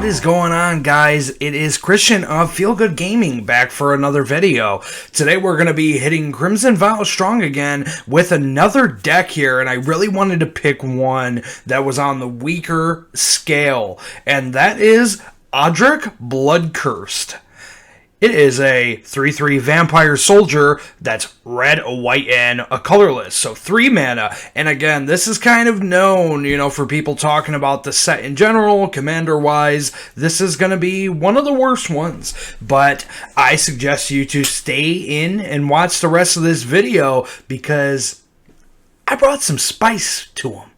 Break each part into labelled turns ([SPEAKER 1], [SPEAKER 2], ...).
[SPEAKER 1] What is going on, guys? It is Christian of Feel Good Gaming back for another video. Today we're going to be hitting Crimson VOW strong again with another deck here, and I really wanted to pick one that was on the weaker scale, and that is Odric Bloodcursed. It is a 3/3 vampire soldier that's red, a white, and a colorless. So 3 mana. And again, this is kind of known, for people talking about the set in general, commander-wise. This is going to be one of the worst ones. But I suggest you to stay in and watch the rest of this video because I brought some spice to them.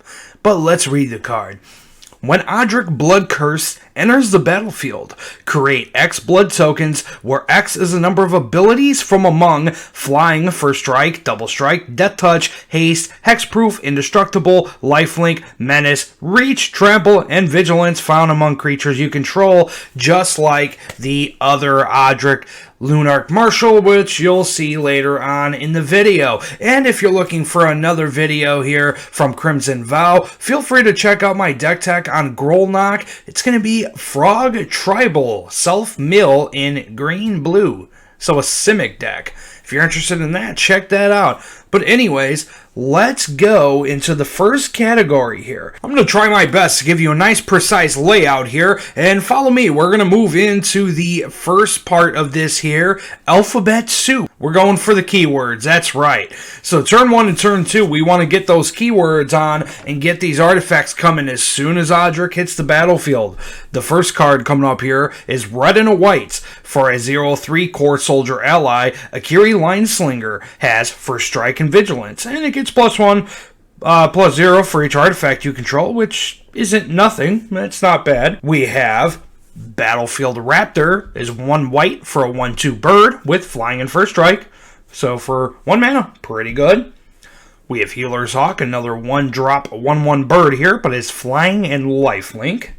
[SPEAKER 1] But let's read the card. When Odric Bloodcursed enters the battlefield, create X blood tokens, where X is the number of abilities from among Flying, First Strike, Double Strike, Death Touch, Haste, Hexproof, Indestructible, Lifelink, Menace, Reach, Trample, and Vigilance found among creatures you control, just like the other Odric Lunarch Marshal, which you'll see later on in the video. And if you're looking for another video here from Crimson VOW, feel free to check out my deck tech on Grolnok. It's going to be Frog Tribal Self-Mill in green-blue. So a Simic deck. If you're interested in that, check that out. But anyways, let's go into the first category here. I'm going to try my best to give you a nice precise layout here, and follow me. We're going to move into the first part of this here, Alphabet Soup. We're going for the keywords, that's right. So turn 1 and turn 2, we want to get those keywords on and get these artifacts coming as soon as Odric hits the battlefield. The first card coming up here is Red and a White. For a 0/3 core soldier ally, Akiri Lineslinger has First Strike and Vigilance, and it gets +1, +0 for each artifact you control, which isn't nothing. That's not bad. We have Battlefield Raptor is 1 white for a 1/2 bird with Flying and First Strike. So for 1 mana, pretty good. We have Healer's Hawk, another 1-drop 1/1 bird here, but it's Flying and Lifelink.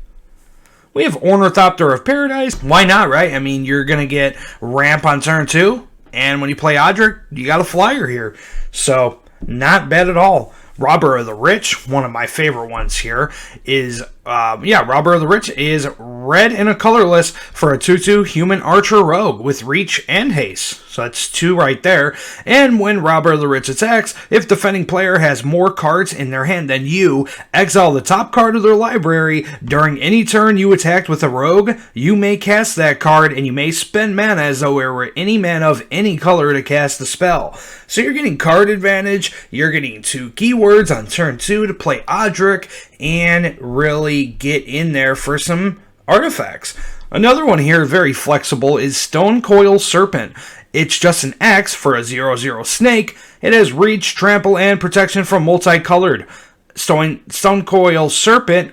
[SPEAKER 1] We have Ornithopter of Paradise. Why not, right? I mean, you're going to get Ramp on turn 2, and when you play Odric, you got a flyer here. So, not bad at all. Robber of the Rich, one of my favorite ones here, is, Robber of the Rich is red and a colorless for a 2/2 human archer rogue with reach and haste. So that's 2 right there. And when Robber of the Rich attacks, if defending player has more cards in their hand than you, exile the top card of their library. During any turn you attacked with a rogue, you may cast that card, and you may spend mana as though it were any mana of any color to cast the spell. So you're getting card advantage, you're getting 2 keywords on turn 2 to play Odric, and really get in there for some artifacts. Another one here, very flexible, is Stonecoil Serpent. It's just an X for a 0/0 snake. It has reach, trample, and protection from multicolored. Stonecoil Serpent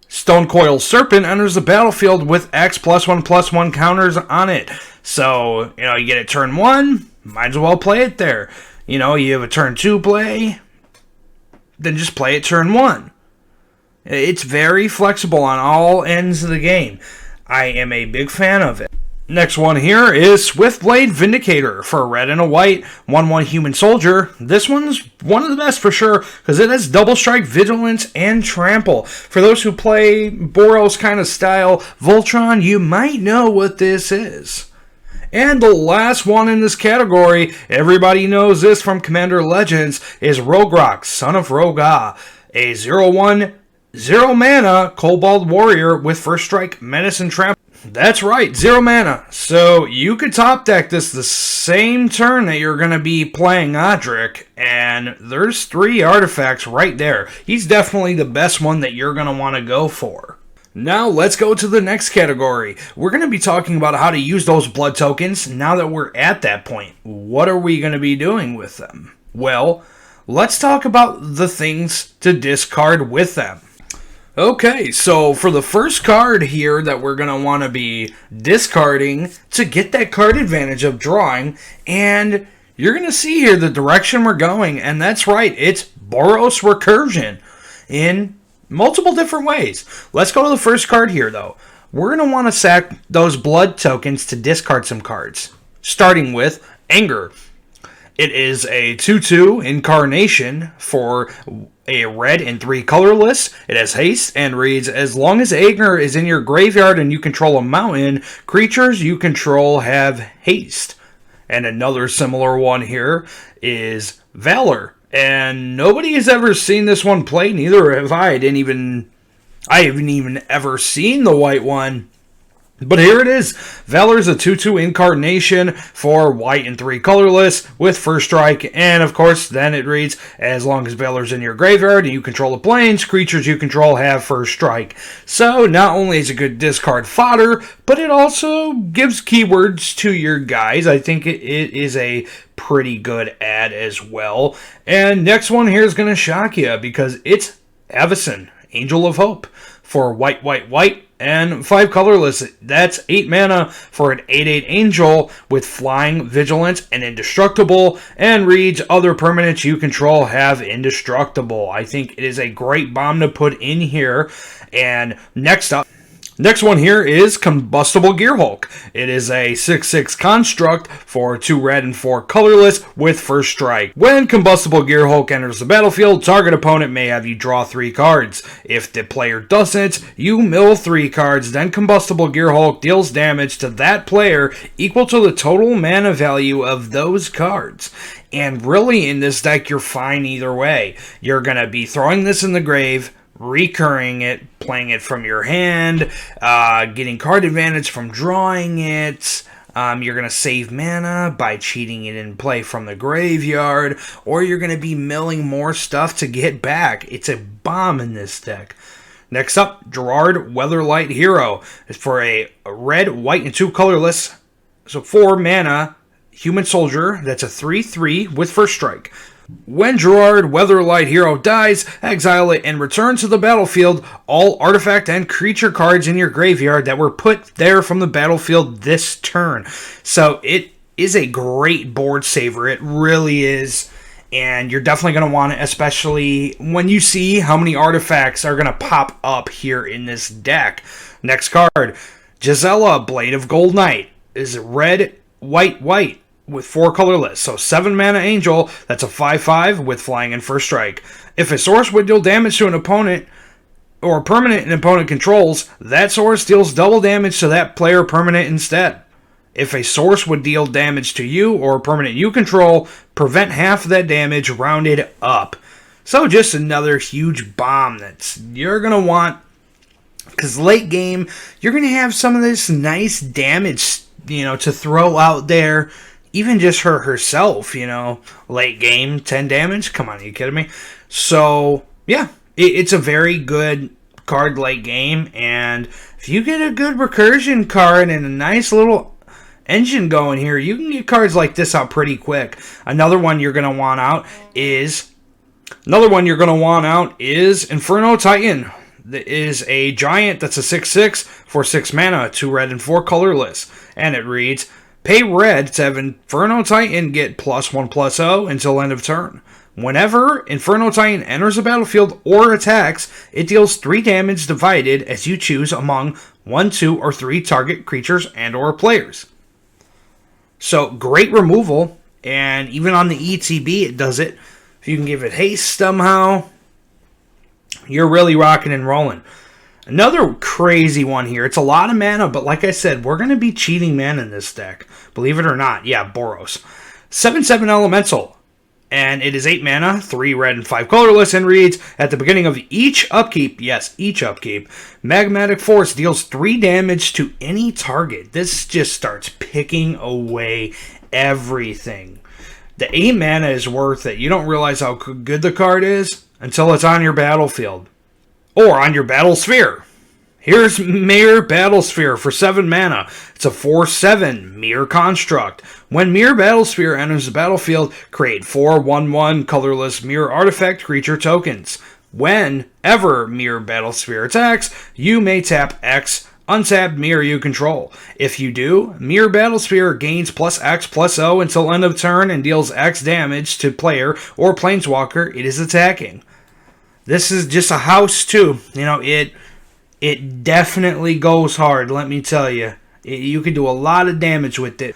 [SPEAKER 1] enters the battlefield with X +1/+1 counters on it. So, you get it turn 1, might as well play it there. You have a turn 2 play, then just play it turn 1. It's very flexible on all ends of the game. I am a big fan of it. Next one here is Swiftblade Vindicator for a red and a white 1/1 human soldier. This one's one of the best for sure because it has double strike, vigilance, and trample. For those who play Boros kind of style Voltron, you might know what this is. And the last one in this category, everybody knows this from Commander Legends, is Rogrock, Son of Roga, a 0/1 0 mana Kobold Warrior with First Strike, Menace, and Trample. That's right, 0 mana. So you could top deck this the same turn that you're going to be playing Odric, and there's 3 artifacts right there. He's definitely the best one that you're going to want to go for. Now let's go to the next category. We're going to be talking about how to use those blood tokens now that we're at that point. What are we going to be doing with them? Well, let's talk about the things to discard with them. Okay, so for the first card here that we're going to want to be discarding to get that card advantage of drawing, and you're going to see here the direction we're going, and that's right, it's Boros Recursion in multiple different ways. Let's go to the first card here, though. We're going to want to sack those blood tokens to discard some cards, starting with Anger. It is a 2/2 incarnation for a red and 3 colorless. It has haste and reads, as long as Aegir is in your graveyard and you control a mountain, creatures you control have haste. And another similar one here is Valor. And nobody has ever seen this one play, neither have I. I haven't even ever seen the white one. But here it is. Valor's a 2/2 incarnation for white and 3 colorless with first strike. And of course, then it reads, as long as Valor's in your graveyard and you control the planes, creatures you control have first strike. So not only is it good discard fodder, but it also gives keywords to your guys. I think it is a pretty good ad as well. And next one here is going to shock you because it's Avacyn, Angel of Hope, for white, and 5 colorless. That's 8 mana for an 8/8 angel with flying, vigilance, and indestructible, and reads, other permanents you control have indestructible. I think it is a great bomb to put in here. And next one here is Combustible Gearhulk. It is a 6/6 construct for 2 red and 4 colorless with first strike. When Combustible Gearhulk enters the battlefield, target opponent may have you draw 3 cards. If the player doesn't, you mill 3 cards, then Combustible Gearhulk deals damage to that player equal to the total mana value of those cards. And really in this deck, you're fine either way. You're going to be throwing this in the grave, recurring it, playing it from your hand, getting card advantage from drawing it. You're going to save mana by cheating it in play from the graveyard, or you're going to be milling more stuff to get back. It's a bomb in this deck. Next up, Gerard Weatherlight Hero. It's for a red, white, and 2 colorless, so 4 mana human soldier. That's a 3/3 with first strike. When Gerard Weatherlight Hero dies, exile it and return to the battlefield all artifact and creature cards in your graveyard that were put there from the battlefield this turn. So it is a great board saver. It really is. And you're definitely going to want it, especially when you see how many artifacts are going to pop up here in this deck. Next card, Gisela, Blade of Gold Knight, is red, white, with 4 colorless, so 7 mana angel. That's a 5/5 with flying and first strike. If a source would deal damage to an opponent or a permanent an opponent controls, that source deals double damage to that player permanent instead. If a source would deal damage to you or a permanent you control, prevent half of that damage rounded up. So just another huge bomb that you're going to want, because late game, you're going to have some of this nice damage, to throw out there. Even just her herself, late game, 10 damage. Come on, are you kidding me? So, yeah, it's a very good card late game. And if you get a good recursion card and a nice little engine going here, you can get cards like this out pretty quick. Another one you're going to want out is Inferno Titan. That is a giant that's a 6/6 for 6 mana, 2 red and 4 colorless. And it reads, pay red to have Inferno Titan get +1/+0 until end of turn. Whenever Inferno Titan enters the battlefield or attacks, it deals 3 damage divided as you choose among 1, 2, or 3 target creatures and or players. So great removal, and even on the ETB it does it. If you can give it haste somehow, you're really rocking and rolling. Another crazy one here. It's a lot of mana, but like I said, we're going to be cheating mana in this deck. Believe it or not. Yeah, Boros. 7/7 Elemental. And it is 8 mana, 3 red and 5 colorless, and reads, at the beginning of each upkeep, yes, each upkeep, Magmatic Force deals 3 damage to any target. This just starts picking away everything. The 8 mana is worth it. You don't realize how good the card is until it's on your battlefield. Or on your battle sphere. Here's Mirror Battlesphere for 7 mana. It's a 4/7 Mirror Construct. When Mirror Battlesphere enters the battlefield, create 4 1/1 colorless Mirror Artifact creature tokens. Whenever Mirror Battlesphere attacks, you may tap X, untap Mirror you control. If you do, Mirror Battlesphere gains +X/+0 until end of turn and deals X damage to player or planeswalker it is attacking. This is just a house too. It definitely goes hard, let me tell you. You can do a lot of damage with it.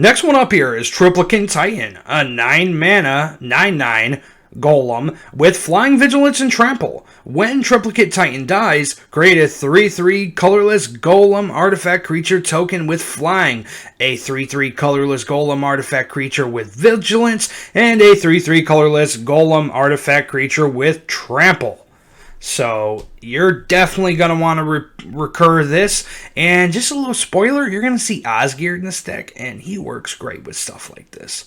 [SPEAKER 1] Next one up here is Triplicate Titan, a 9 mana, 9/9 golem with Flying, Vigilance, and Trample. When Triplicate Titan dies, create a 3/3 colorless golem artifact creature token with Flying, a 3/3 colorless golem artifact creature with Vigilance, and a 3/3 colorless golem artifact creature with Trample. So you're definitely going to want to recur this. And just a little spoiler, you're going to see Osgear in this deck, and he works great with stuff like this.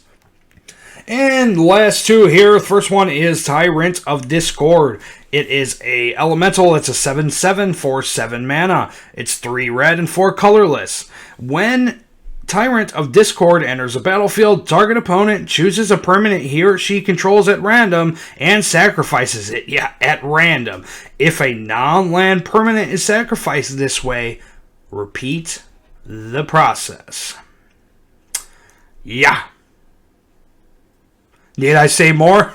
[SPEAKER 1] And last two here, the first one is Tyrant of Discord. It is a elemental, it's a 7/7 for 7 mana. It's 3 red and 4 colorless. When Tyrant of Discord enters a battlefield, target opponent chooses a permanent he or she controls at random and sacrifices it. Yeah, at random. If a non-land permanent is sacrificed this way, repeat the process. Yeah. Need I say more?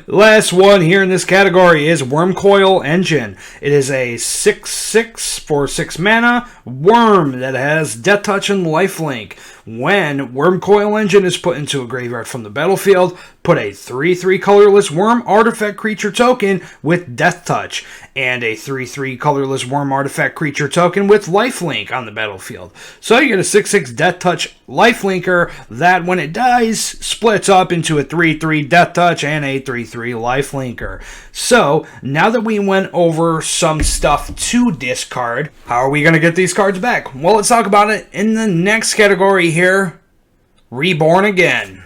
[SPEAKER 1] Last one here in this category is Wurmcoil Engine. It is a 6/6 for 6 mana worm that has Death Touch and Lifelink. When Wurmcoil Engine is put into a graveyard from the battlefield, put a 3/3 colorless worm artifact creature token with Death Touch and a 3/3 colorless worm artifact creature token with Lifelink on the battlefield. So you get a 6/6 Death Touch Lifelinker that, when it dies, splits up into a 3/3 Death Touch and a 3/3 Lifelinker. So now that we went over some stuff to discard, how are we going to get these cards back? Well, let's talk about it in the next category here, Reborn Again.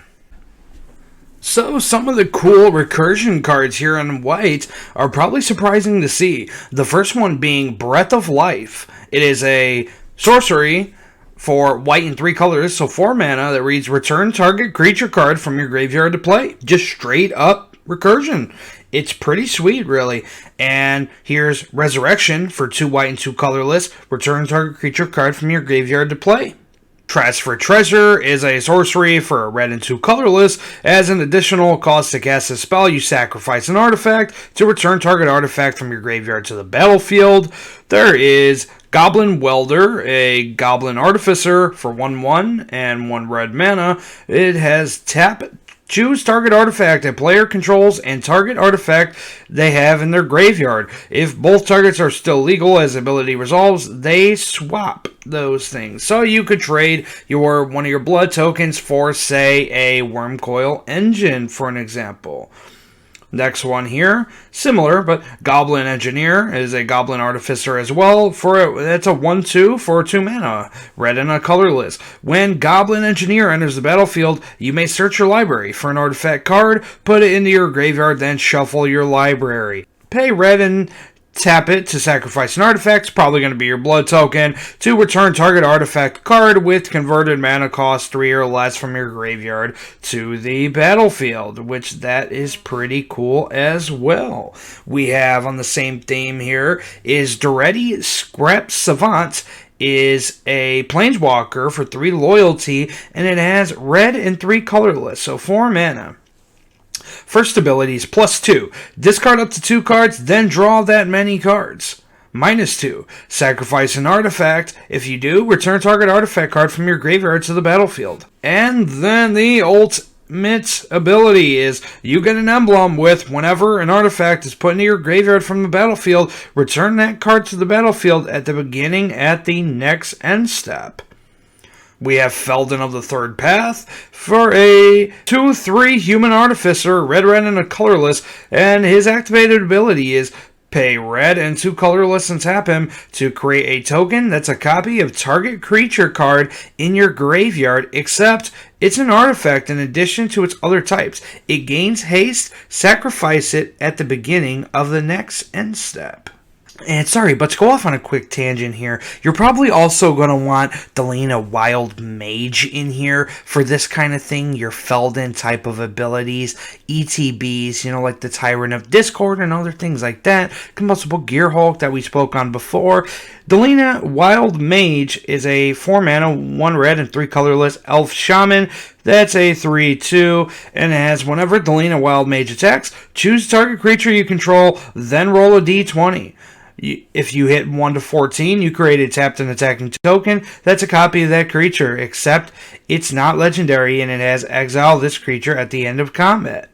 [SPEAKER 1] So some of the cool recursion cards here on white are probably surprising to see. The first one being Breath of Life. It is a sorcery for white and 3 colors, so 4 mana, that reads return target creature card from your graveyard to play. Just straight up recursion. It's pretty sweet, really. And here's Resurrection for 2 white and 2 colorless. Return target creature card from your graveyard to play. Transfer Treasure is a sorcery for a red and 2 colorless. As an additional cost to cast a spell, you sacrifice an artifact to return target artifact from your graveyard to the battlefield. There is Goblin Welder, a Goblin Artificer for 1/1 and 1 red mana. It has tap. Choose target artifact a player controls and target artifact they have in their graveyard. If both targets are still legal as ability resolves, they swap those things. So you could trade one of your blood tokens for, say, a Wurmcoil Engine, for an example. Next one here, similar, but Goblin Engineer is a Goblin Artificer as well. That's a 1/2 for 2 mana, red and a colorless. When Goblin Engineer enters the battlefield, you may search your library for an artifact card, put it into your graveyard, then shuffle your library. Pay red and tap it to sacrifice an artifact. It's probably going to be your blood token to return target artifact card with converted mana cost 3 or less from your graveyard to the battlefield, which that is pretty cool as well. We have on the same theme here is Duretti Scrap Savant. Is a planeswalker for 3 loyalty, and it has red and 3 colorless, so 4 mana. First ability is +2. Discard up to 2 cards, then draw that many cards. -2. Sacrifice an artifact. If you do, return target artifact card from your graveyard to the battlefield. And then the ultimate ability is you get an emblem with whenever an artifact is put into your graveyard from the battlefield, return that card to the battlefield at the beginning at the next end step. We have Felden of the Third Path for a 2/3 human artificer, red and a colorless, and his activated ability is pay red and 2 colorless and tap him to create a token that's a copy of target creature card in your graveyard, except it's an artifact in addition to its other types. It gains haste, sacrifice it at the beginning of the next end step. And sorry, but to go off on a quick tangent here, you're probably also going to want Delina Wild Mage in here for this kind of thing, your Felden type of abilities, ETBs, like the Tyrant of Discord and other things like that, Combustible Gearhulk that we spoke on before. Delina Wild Mage is a 4 mana, 1 red and 3 colorless elf shaman. That's a 3/2, and it has whenever Delina Wild Mage attacks, choose target creature you control, then roll a d20. If you hit 1 to 14, you create a tapped and attacking token that's a copy of that creature, except it's not legendary and it has exile this creature at the end of combat.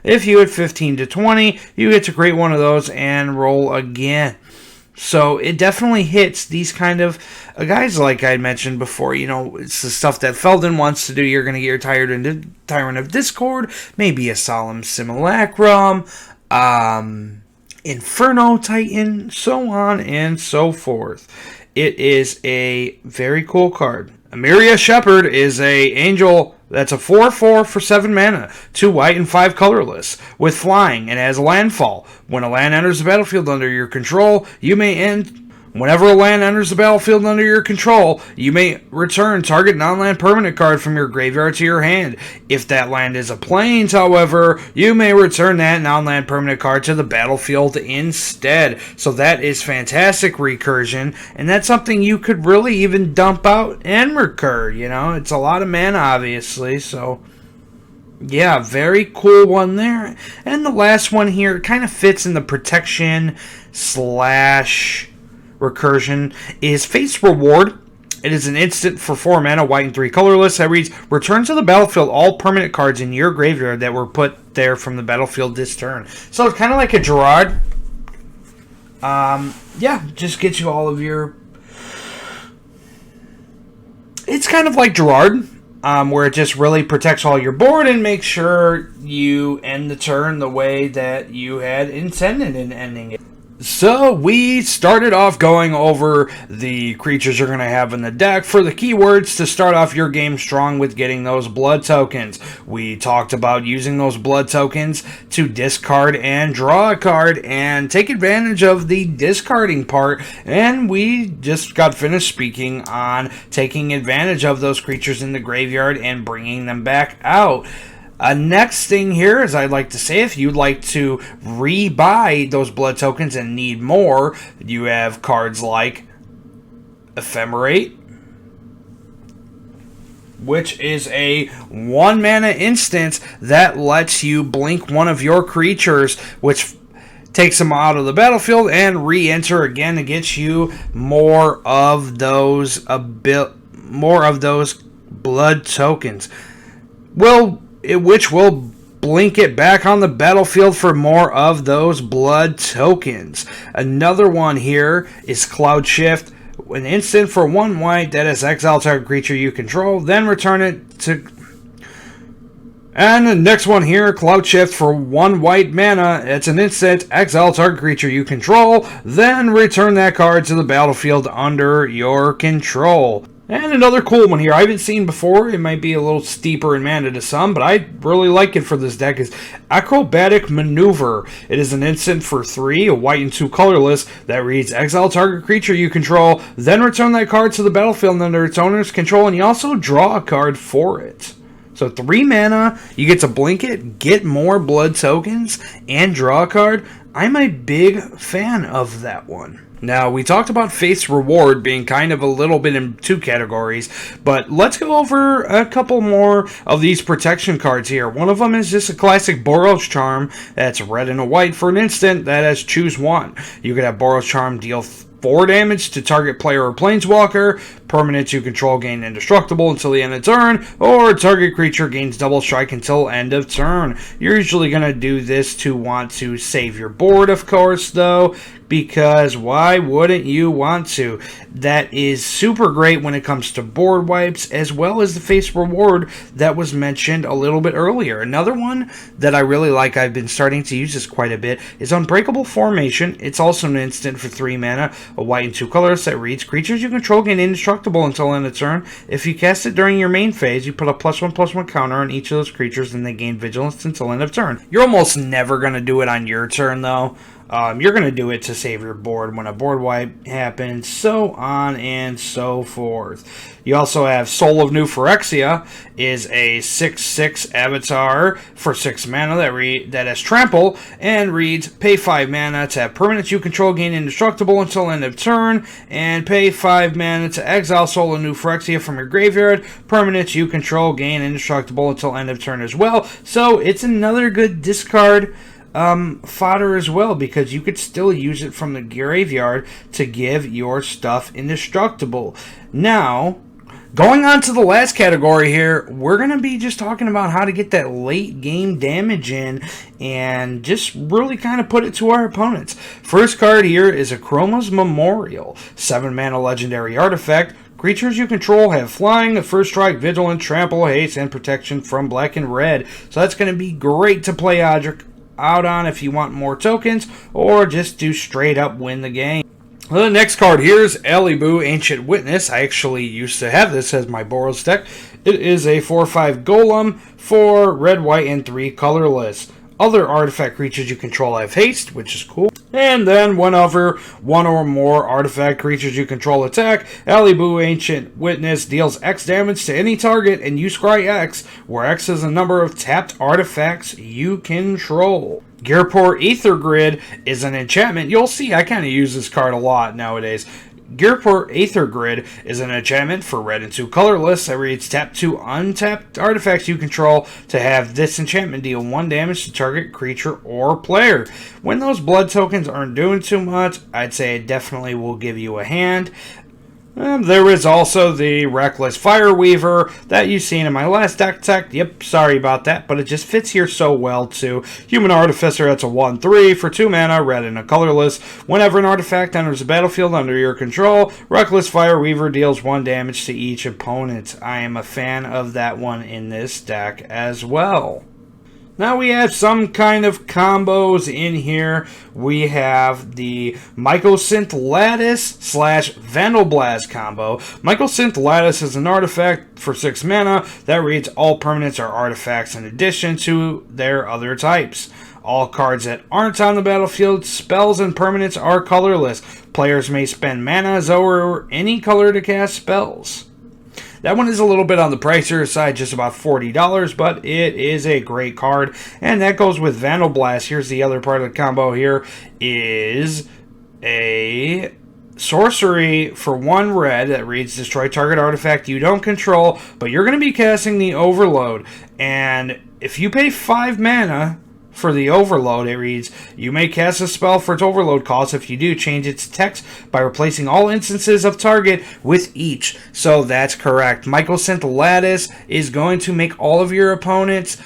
[SPEAKER 1] If you hit 15 to 20, you get to create one of those and roll again. So it definitely hits these kind of guys like I mentioned before. You know, it's the stuff that Felden wants to do. You're going to get your Tyrant of Discord, maybe a Solemn Simulacrum, Inferno Titan, so on and so forth. It is a very cool card. Amiria Shepherd is a angel that's a 4/4 for 7 mana, 2 white and 5 colorless, with flying and has landfall. When a land enters the battlefield under your control, you may end. Whenever a land enters the battlefield under your control, you may return target non-land permanent card from your graveyard to your hand. If that land is a plains, however, you may return that non-land permanent card to the battlefield instead. So that is fantastic recursion, and that's something you could really even dump out and recur. You know, it's a lot of mana, obviously, so yeah, very cool one there. And the last one here kind of fits in the protection slash recursion is Fate's Reward. It is an instant for 4 mana, white and 3 colorless, that reads, return to the battlefield all permanent cards in your graveyard that were put there from the battlefield this turn. So it's kind of like a Gerard. Yeah, just gets you all of your... It's kind of like Gerard, where it just really protects all your board and makes sure you end the turn the way that you had intended in ending it. So we started off going over the creatures you're going to have in the deck for the keywords to start off your game strong with getting those blood tokens. We talked about using those blood tokens to discard and draw a card and take advantage of the discarding part, and we just got finished speaking on taking advantage of those creatures in the graveyard and bringing them back out. Next thing here is I'd like to say, if you'd like to rebuy those blood tokens and need more, you have cards like Ephemerate, which is a 1 mana instance that lets you blink one of your creatures, which takes them out of the battlefield and re-enter again to get you more of those blood tokens. Which will blink it back on the battlefield for more of those blood tokens. Another one here is Cloud Shift, an instant for 1 white that is exile target creature you control, then return it to... And the next one here, Cloud Shift for 1 white mana, it's an instant, exile target creature you control, then return that card to the battlefield under your control. And another cool one here I haven't seen before. It might be a little steeper in mana to some, but I really like it for this deck, is Acrobatic Maneuver. It is an instant for 3, a white and 2 colorless, that reads, exile target creature you control, then return that card to the battlefield under its owner's control, and you also draw a card for it. So 3 mana, you get to blink it, get more blood tokens, and draw a card. I'm a big fan of that one. Now, we talked about Fate's Reward being kind of a little bit in 2 categories, but let's go over a couple more of these protection cards here. One of them is just a classic Boros Charm that's red and a white for an instant that has choose 1. You could have Boros Charm deal 4 damage to target player or planeswalker, permanents you control gain indestructible until the end of turn, or target creature gains double strike until end of turn. You're usually going to do this to want to save your board, of course, though, because why wouldn't you want to? That is super great when it comes to board wipes, as well as the Fate's Reward that was mentioned a little bit earlier. Another one that I really like, I've been starting to use this quite a bit, is Unbreakable Formation. It's also an instant for 3 mana, a white and 2 colors that reads, creatures you control gain indestructible until end of turn. If you cast it during your main phase, you put a +1/+1 counter on each of those creatures and they gain vigilance until end of turn. You're almost never going to do it on your turn, though. You're going to do it to save your board when a board wipe happens, so on and so forth. You also have Soul of New Phyrexia, is a 6/6 avatar for 6 mana that has Trample, and reads, pay 5 mana to have permanents you control gain indestructible until end of turn, and pay 5 mana to exile Soul of New Phyrexia from your graveyard. Permanents you control gain indestructible until end of turn as well. So it's another good discard fodder as well, because you could still use it from the graveyard to give your stuff indestructible. Now, going on to the last category here, we're going to be just talking about how to get that late game damage in and just really kind of put it to our opponents. First card here is Chroma's Memorial, 7 mana legendary artifact. Creatures you control have flying, the first strike, vigilant, trample, haste, and protection from black and red. So that's going to be great to play Odric out on if you want more tokens, or just to straight up win the game. Well, the next card here is Alibu, Ancient Witness. I actually used to have this as my Boros deck. It is a 4/5 golem for red, white, and 3 colorless. Other artifact creatures you control have haste, which is cool. And then whenever one or more artifact creatures you control attack, Alibu, Ancient Witness deals X damage to any target, and you scry X, where X is the number of tapped artifacts you control. Gearport Aether Grid is an enchantment. You'll see I kind of use this card a lot nowadays. Gearport Aether Grid is an enchantment for red and 2 colorless that reads tap 2 untapped artifacts you control to have this enchantment deal 1 damage to target creature or player. When those blood tokens aren't doing too much, I'd say it definitely will give you a hand. There is also the Reckless Fireweaver that you've seen in my last deck tech. Yep, sorry about that, but it just fits here so well too. Human Artificer, that's a 1/3 for 2 mana, red and a colorless. Whenever an artifact enters the battlefield under your control, Reckless Fireweaver deals 1 damage to each opponent. I am a fan of that one in this deck as well. Now we have some kind of combos in here. We have the Mycosynth Lattice / Vandalblast combo. Mycosynth Lattice is an artifact for 6 mana that reads all permanents or artifacts in addition to their other types. All cards that aren't on the battlefield, spells, and permanents are colorless. Players may spend mana or any color to cast spells. That one is a little bit on the pricier side, just about $40, but it is a great card. And that goes with Vandalblast. Here's the other part of the combo here, is a sorcery for 1 red that reads destroy target artifact you don't control, but you're going to be casting the Overload. And if you pay 5 mana for the Overload, it reads, you may cast a spell for its Overload cost. If you do, change its text by replacing all instances of target with each. So that's correct. Mycosynth Lattice is going to make all of your opponents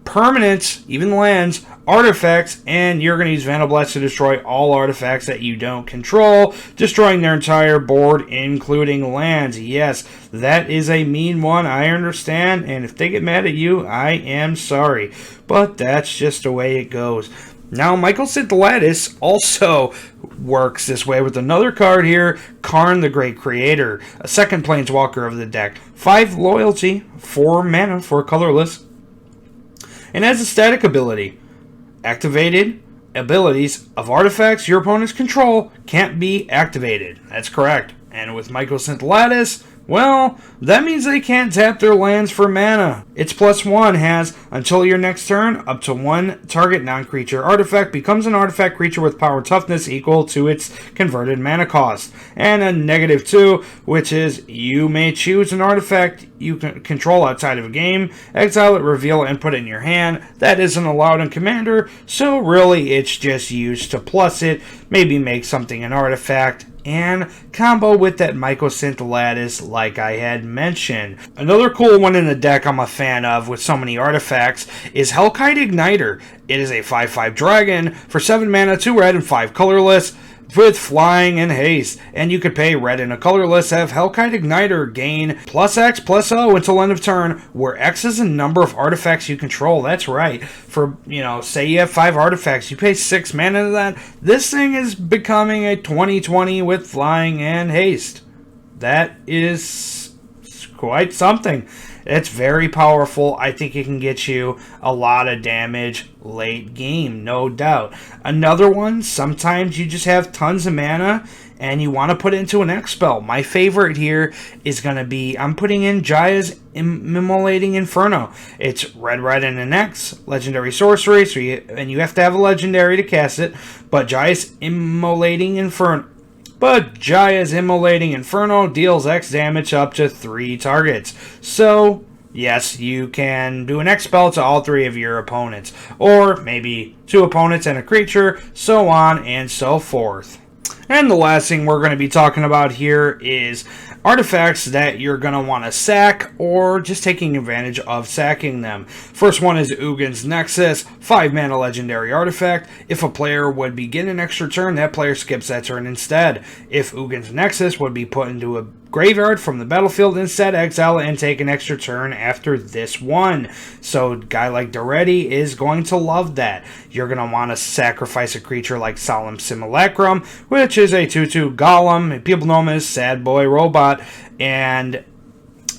[SPEAKER 1] permanents, even lands, artifacts, and you're going to use Vandalblast to destroy all artifacts that you don't control, destroying their entire board, including lands. Yes, that is a mean one, I understand, and if they get mad at you, I am sorry. But that's just the way it goes. Now, Mycosynth Lattice also works this way with another card here, Karn the Great Creator, a second planeswalker of the deck. 5 loyalty, 4 mana for colorless, and has a static ability. Activated abilities of artifacts your opponents control can't be activated. That's correct. And with Mycosynth Lattice, well, that means they can't tap their lands for mana. Its +1 has, until your next turn, up to 1 target non-creature artifact becomes an artifact creature with power toughness equal to its converted mana cost. And a -2, which is, you may choose an artifact you can control outside of a game, exile it, reveal it, and put it in your hand. That isn't allowed in Commander, so really it's just used to plus it, maybe make something an artifact, and combo with that Mycosynth Lattice like I had mentioned. Another cool one in the deck I'm a fan of with so many artifacts is Hellkite Igniter. It is a 5/5 dragon for 7 mana, 2 red, and 5 colorless with flying and haste. And you could pay red and a colorless, have Hellkite Igniter gain +X/+O until end of turn, where X is the number of artifacts you control. That's right. For, say you have 5 artifacts, you pay 6 mana to that. This thing is becoming a 20/20 with flying and haste. That is quite something. It's very powerful. I think it can get you a lot of damage late game, no doubt. Another one, sometimes you just have tons of mana and you want to put it into an X spell. My favorite here is going to be, I'm putting in Jaya's Immolating Inferno. It's red, and an X, legendary sorcery, so you have to have a legendary to cast it, but Jaya's Immolating Inferno deals X damage up to 3 targets. So Yes, you can do an X-Spell to all 3 of your opponents, or maybe 2 opponents and a creature, so on and so forth. And the last thing we're going to be talking about here is artifacts that you're going to want to sack, or just taking advantage of sacking them. First one is Ugin's Nexus, 5 mana legendary artifact. If a player would begin an extra turn, that player skips that turn instead. If Ugin's Nexus would be put into a graveyard from the battlefield, instead exile it and take an extra turn after this one. So a guy like Doretti is going to love that. You're going to want to sacrifice a creature like Solemn Simulacrum, which is a 2/2 golem. People know him as Sad Boy Robot, and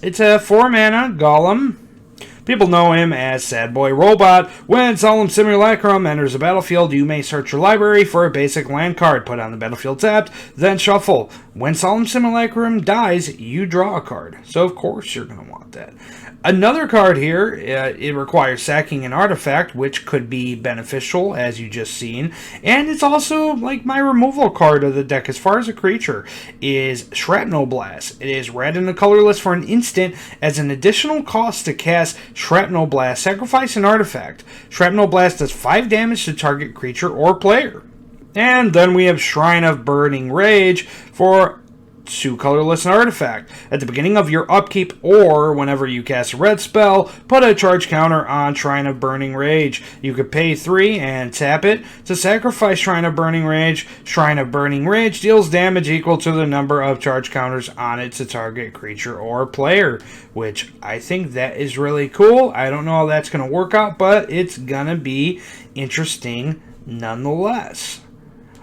[SPEAKER 1] it's a 4 mana golem. People know him as Sad Boy Robot. When Solemn Simulacrum enters the battlefield, you may search your library for a basic land card, put on the battlefield tapped, then shuffle. When Solemn Simulacrum dies, you draw a card. So of course you're going to want that. Another card here, it requires sacking an artifact, which could be beneficial, as you just seen. And it's also like my removal card of the deck as far as a creature, is Shrapnel Blast. It is red and colorless for an instant. As an additional cost to cast Shrapnel Blast, sacrifice an artifact. Shrapnel Blast does 5 damage to target creature or player. And then we have Shrine of Burning Rage for 2 colorless artifact. At the beginning of your upkeep or whenever you cast a red spell, put a charge counter on Shrine of Burning Rage. You could pay 3 and tap it to sacrifice Shrine of Burning Rage. Shrine of Burning Rage deals damage equal to the number of charge counters on it to target creature or player, which I think that is really cool. I don't know how that's going to work out, but it's going to be interesting nonetheless.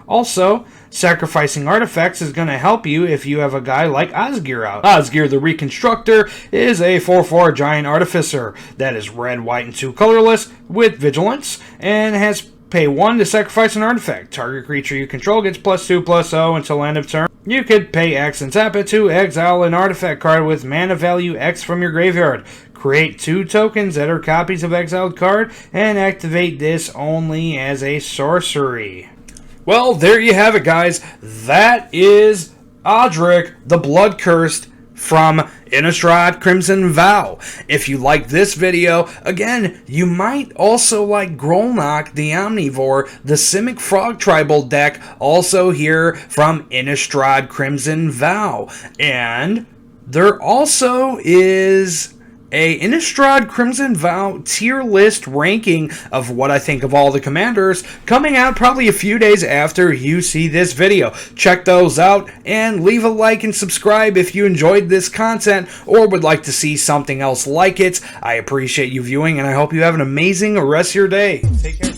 [SPEAKER 1] Also, sacrificing artifacts is going to help you if you have a guy like Osgir out. Osgir the Reconstructor is a 4/4 Giant Artificer that is red, white, and 2 colorless with Vigilance, and has pay 1 to sacrifice an artifact. Target creature you control gets +2/+0 until end of turn. You could pay X and tap it to exile an artifact card with mana value X from your graveyard. Create 2 tokens that are copies of exiled card, and activate this only as a sorcery. Well, there you have it, guys. That is Odric, the Blood Cursed from Innistrad Crimson Vow. If you like this video, again, you might also like Grolnok, the Omnivore, the Simic Frog Tribal deck, also here from Innistrad Crimson Vow. And there also is a Innistrad Crimson Vow tier list ranking of what I think of all the commanders coming out probably a few days after you see this video. Check those out and leave a like and subscribe if you enjoyed this content or would like to see something else like it. I appreciate you viewing and I hope you have an amazing rest of your day. Take care.